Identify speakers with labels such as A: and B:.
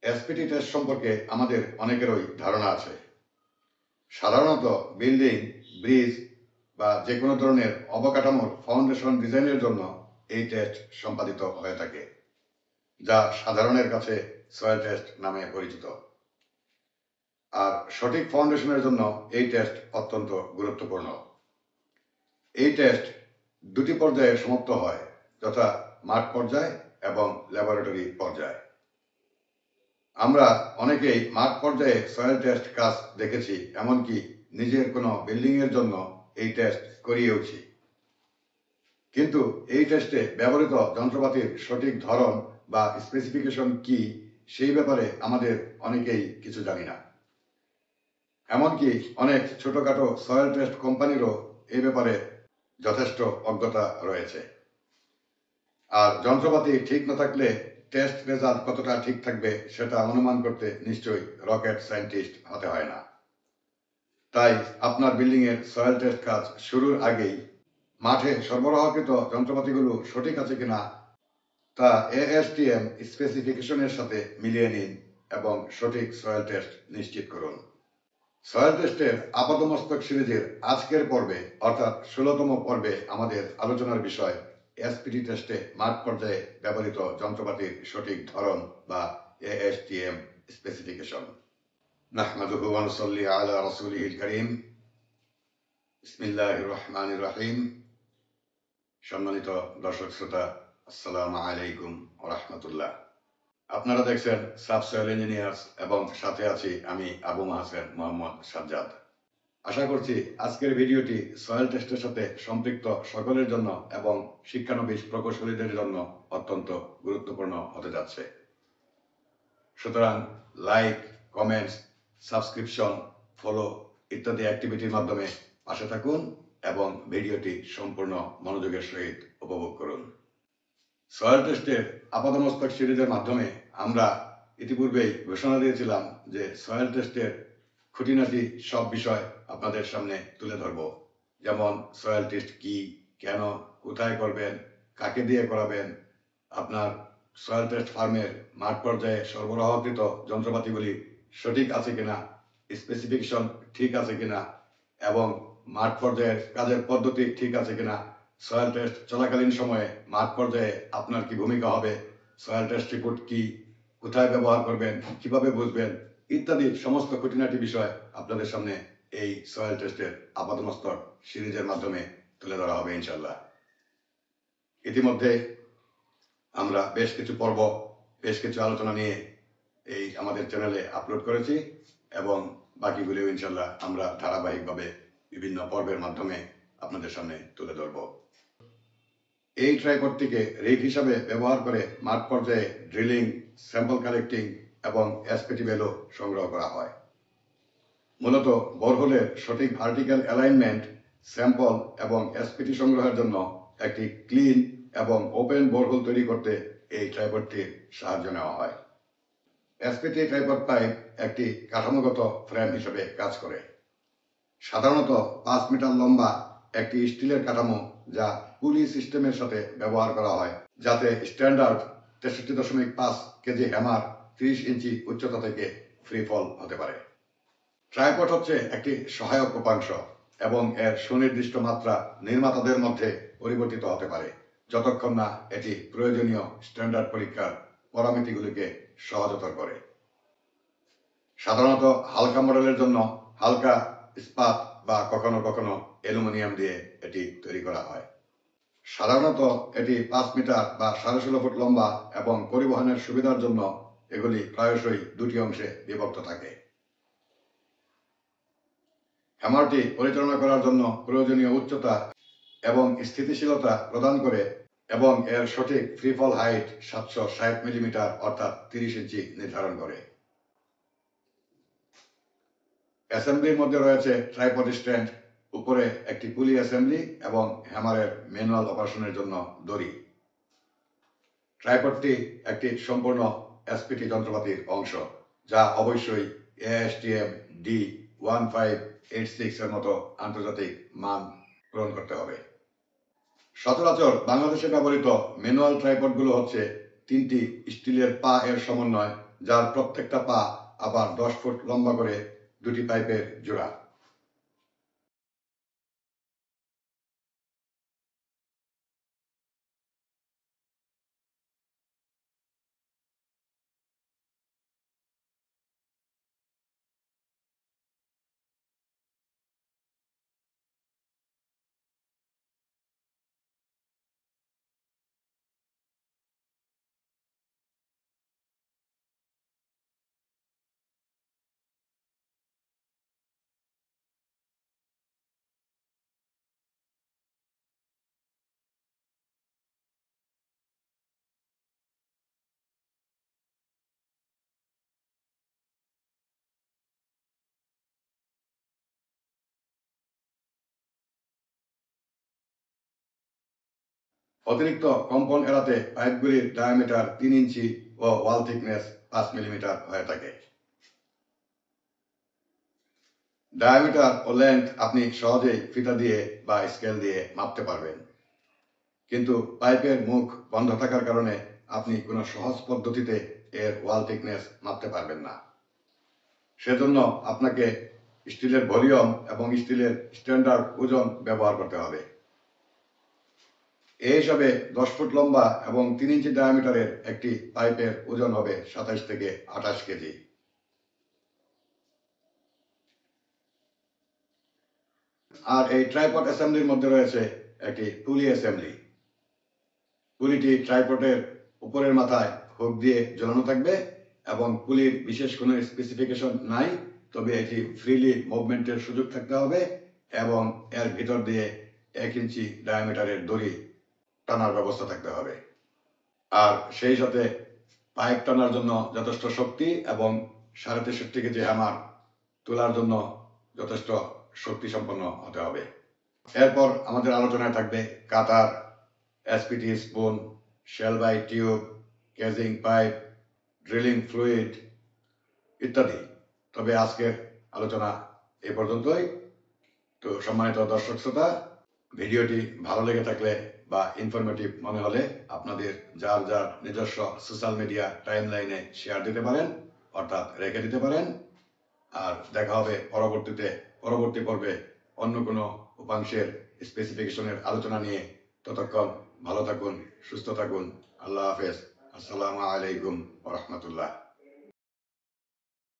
A: SPT test সম্পর্কে আমাদের অনেকেরই ধারণা আছে। সাধারণত বিল্ডিং, ব্রিজ বা যে কোনো ধরনের অবকাঠামোর ফাউন্ডেশন ডিজাইনের জন্য এই টেস্ট সম্পাদিত হয়ে থাকে, যা সাধারণের কাছে সয়েল টেস্ট নামে পরিচিত। আর সঠিক ফাউন্ডেশনের জন্য এই টেস্ট অত্যন্ত গুরুত্বপূর্ণ। এই টেস্ট দুটি পর্যায়ে সমাপ্ত হয়, যথা মাঠ পর্যায় এবং ল্যাবরেটরি পর্যায়। আমরা অনেকেই মাঠ পর্যায়ে সয়েল টেস্ট কাজ দেখেছি, এমনকি নিজের কোনো বিল্ডিং এর জন্য এই টেস্ট করিয়েওছি। কিন্তু এই টেস্টে ব্যবহৃত যন্ত্রপাতির সঠিক ধরন বা স্পেসিফিকেশন কি, সেই ব্যাপারে আমাদের অনেকেই কিছু জানি না। এমনকি অনেক ছোটখাটো সয়েল টেস্ট কোম্পানিরও এই ব্যাপারে যথেষ্ট অজ্ঞতা রয়েছে। আর যন্ত্রপাতি ঠিক না থাকলে টেস্ট রেজাল্ট কতটা ঠিক থাকবে সেটা অনুমান করতে নিশ্চয়ই রকেট সায়েন্টিস্ট হতে হয় না। তাই আপনার বিল্ডিং এর সয়েল টেস্ট কাজ শুরুর আগেই মাঠে সরবরাহকৃত যন্ত্রপাতিগুলো সঠিক আছে কিনা তা ASTM স্পেসিফিকেশনের সাথে মিলিয়ে নিন এবং সঠিক সয়েল টেস্ট নিশ্চিত করুন। সয়েল টেস্টের আপাতমস্তক সিরিজের আজকের পর্বে, অর্থাৎ 16তম পর্বে, আমাদের আলোচনার বিষয় এসপিটি টেস্টে মাঠ পর্যায়ে ব্যবহৃত যন্ত্রপাতির সঠিক ধরন বা ASTM স্পেসিফিকেশন। নাহমাদুহু ওয়া নুসাল্লি আলা রাসূলিহিল কারীম। বিসমিল্লাহির রহমানির রহিম। সম্মানিত দর্শক শ্রোতা, আসসালামু আলাইকুম ওয়া রাহমাতুল্লাহ। আপনারা দেখছেন সাবসয়েল ইঞ্জিনিয়ার্স এবং সাথে আছি আমি আবু মাহসেন মোহাম্মদ সাজ্জাদ। আশা করছি আজকের ভিডিওটি সয়েল টেস্টের সাথে সম্পৃক্ত সকলের জন্য এবং শিক্ষানবিশ প্রকৌশলীদের জন্য অত্যন্ত গুরুত্বপূর্ণ হতে যাচ্ছে। সুতরাং লাইক, কমেন্টস, সাবস্ক্রিপশন, ফলো ইত্যাদি অ্যাক্টিভিটির মাধ্যমে পাশে থাকুন এবং ভিডিওটি সম্পূর্ণ মনোযোগের সহিত উপভোগ করুন। সয়েল টেস্টের আপাতমস্তক সিরিজের মাধ্যমে আমরা ইতিপূর্বেই ঘোষণা দিয়েছিলাম যে সয়েল টেস্টের খুঁটিনাটি সব বিষয় আপনাদের সামনে তুলে ধরব। যেমন সয়েল টেস্ট কি, কেন, কোথায় করবেন, কাকে দিয়ে করাবেন, আপনার সয়েল টেস্ট ফার্মের মাঠ পর্যায়ে সরবরাহকৃত যন্ত্রপাতিগুলি সঠিক আছে কিনা, স্পেসিফিকেশন ঠিক আছে কিনা এবং মাঠ পর্যায়ের কাজের পদ্ধতি ঠিক আছে কিনা, সয়েল টেস্ট চলাকালীন সময়ে মাঠ পর্যায়ে আপনার কি ভূমিকা হবে, সয়েল টেস্ট রিপোর্ট কি, কোথায় ব্যবহার করবেন, কিভাবে বুঝবেন ইত্যাদি সমস্ত খুঁটিনাটি বিষয় আপনাদের সামনে এই সয়েল টেস্টের আপাতমস্তক সিরিজের মাধ্যমে তুলে ধরা হবে ইনশাল্লাহ। ইতিমধ্যে আমরা বেশ কিছু পর্ব, বেশ কিছু আলোচনা নিয়ে এই আমাদের চ্যানেলে আপলোড করেছি এবং বাকিগুলিও ইনশাল্লাহ আমরা ধারাবাহিকভাবে বিভিন্ন পর্বের মাধ্যমে আপনাদের সামনে তুলে ধরব। এই ট্রাইপডটিকে রিগ হিসাবে ব্যবহার করে মাঠ পর্যায়ে ড্রিলিং, স্যাম্পল কালেক্টিং এবং এসপিটি ভ্যালু সংগ্রহ করা হয়। মূলত বোরহোলের সঠিক ভার্টিক্যাল অ্যালাইনমেন্ট, স্যাম্পল এবং এসপিটি সংগ্রহের জন্য একটি ক্লিন এবং ওপেন বোরহোল তৈরি করতে এই ট্রাইপডটির সাহায্য নেওয়া হয়। এসপিটি ট্রাইপড পাইপ একটি কাঠামোগত ফ্রেম হিসেবে কাজ করে। সাধারণত 5 মিটার লম্বা একটি স্টিলের কাঠামো, যা পুলি সিস্টেমের সাথে ব্যবহার করা হয়, যাতে স্ট্যান্ডার্ড 63.5 কেজি হ্যামার 30 ইঞ্চি উচ্চতা থেকে ফ্রি ফল হতে পারে। ট্রাইপড হচ্ছে একটি সহায়ক উপাংশ এবং এর সুনির্দিষ্ট মাত্রা নির্মাতাদের মধ্যে পরিবর্তিত হতে পারে, যতক্ষণ না এটি প্রয়োজনীয় স্ট্যান্ডার্ড পরীক্ষার পরামিতিগুলিকে সহজতর করে। সাধারণত হালকা মডেলের জন্য হালকা ইস্পাত বা কখনো কখনো অ্যালুমিনিয়াম দিয়ে এটি তৈরি করা হয়। সাধারণত এটি 5 মিটার বা 16.5 ফুট লম্বা এবং পরিবহনের সুবিধার জন্য এগুলি প্রায়শই দুটি অংশে বিভক্ত থাকে। হ্যামারটি পরিচালনা করার জন্য প্রয়োজনীয় উচ্চতা এবং স্থিতিশীলতা প্রদান করে এবং এর সঠিক ফ্রি ফল হাইট 760 মিলিমিটার অর্থাৎ 30 ইঞ্চি নির্ধারণ করে। অ্যাসেম্বলির মধ্যে রয়েছে ট্রাইপড স্ট্যান্ড, উপরে একটি পুলি অ্যাসেম্বলি এবং হ্যামারের ম্যানুয়াল অপারেশনের জন্য দড়ি। ট্রাইপডটি একটি সম্পূর্ণ এসপিটি যন্ত্রপাতির অংশ, যা অবশ্যই ASTM D1586 এর মতো আন্তর্জাতিক মান পূরণ করতে হবে। সচরাচর বাংলাদেশে ব্যবহৃত ম্যানুয়াল ট্রাইপডগুলো হচ্ছে 3টি স্টিলের পা এর সমন্বয় যার প্রত্যেকটা পা আবার 10 ফুট লম্বা করে দুটি পাইপের জোড়া। অতিরিক্ত কম্পন এড়াতে পাইপগুলির ডায়ামিটার 3 ইঞ্চি ও ওয়াল থিকনেস 5 মিলিমিটার হয়ে থাকে। ডায়ামিটার ও লেন্থ আপনি সহজেই ফিতা দিয়ে বা স্কেল দিয়ে মাপতে পারবেন, কিন্তু পাইপের মুখ বন্ধ থাকার কারণে আপনি কোনো সহজ পদ্ধতিতে এর ওয়াল থিকনেস মাপতে পারবেন না। সেজন্য আপনাকে স্টিলের ভলিউম এবং স্টিলের স্ট্যান্ডার্ড ওজন ব্যবহার করতে হবে। এই হিসাবে 10 ফুট লম্বা এবং 3 ইঞ্চি ডায়ামিটারের একটি পাইপের ওজন হবে 27 থেকে 28 কেজি। আর এই ট্রাইপড অ্যাসেম্বলির মধ্যে রয়েছে একটি পুলি অ্যাসেম্বলি। পুলিটি ট্রাইপডের উপরের মাথায় হুক দিয়ে ঝোলানো থাকবে এবং পুলির বিশেষ কোনো স্পেসিফিকেশন নাই, তবে এটি ফ্রিলি মুভমেন্টের সুযোগ থাকতে হবে এবং এর ভিতর দিয়ে 1 ইঞ্চি ডায়ামিটারের দড়ি টানার ব্যবস্থা থাকতে হবে। আর সেই সাথে পাইপ টানার জন্য যথেষ্ট শক্তি এবং 63.5 কেজি হ্যামার তোলার জন্য যথেষ্ট শক্তি সম্পন্ন হতে হবে। এরপর আমাদের আলোচনায় থাকবে cutter, SPT spoon, Shelby tube, casing pipe, drilling fluid ইত্যাদি। তবে আজকের আলোচনা এ পর্যন্তই। তো সম্মানিত দর্শক শ্রোতা, ভিডিওটি ভালো লেগে থাকলে বা ইনফরমেটিভ মনে হলে আপনাদের যার যার নিজস্ব সোশ্যাল মিডিয়া টাইমলাইনে শেয়ার দিতে পারেন, অর্থাৎ রেখে দিতে পারেন। আর দেখা হবে পরবর্তী পর্বে অন্য কোনো উপাংশের স্পেসিফিকেশনের আলোচনা নিয়ে। ততক্ষণ ভালো থাকুন, সুস্থ থাকুন। আল্লাহ হাফেজ। আসসালামু আলাইকুম ওয়া রাহমাতুল্লাহ।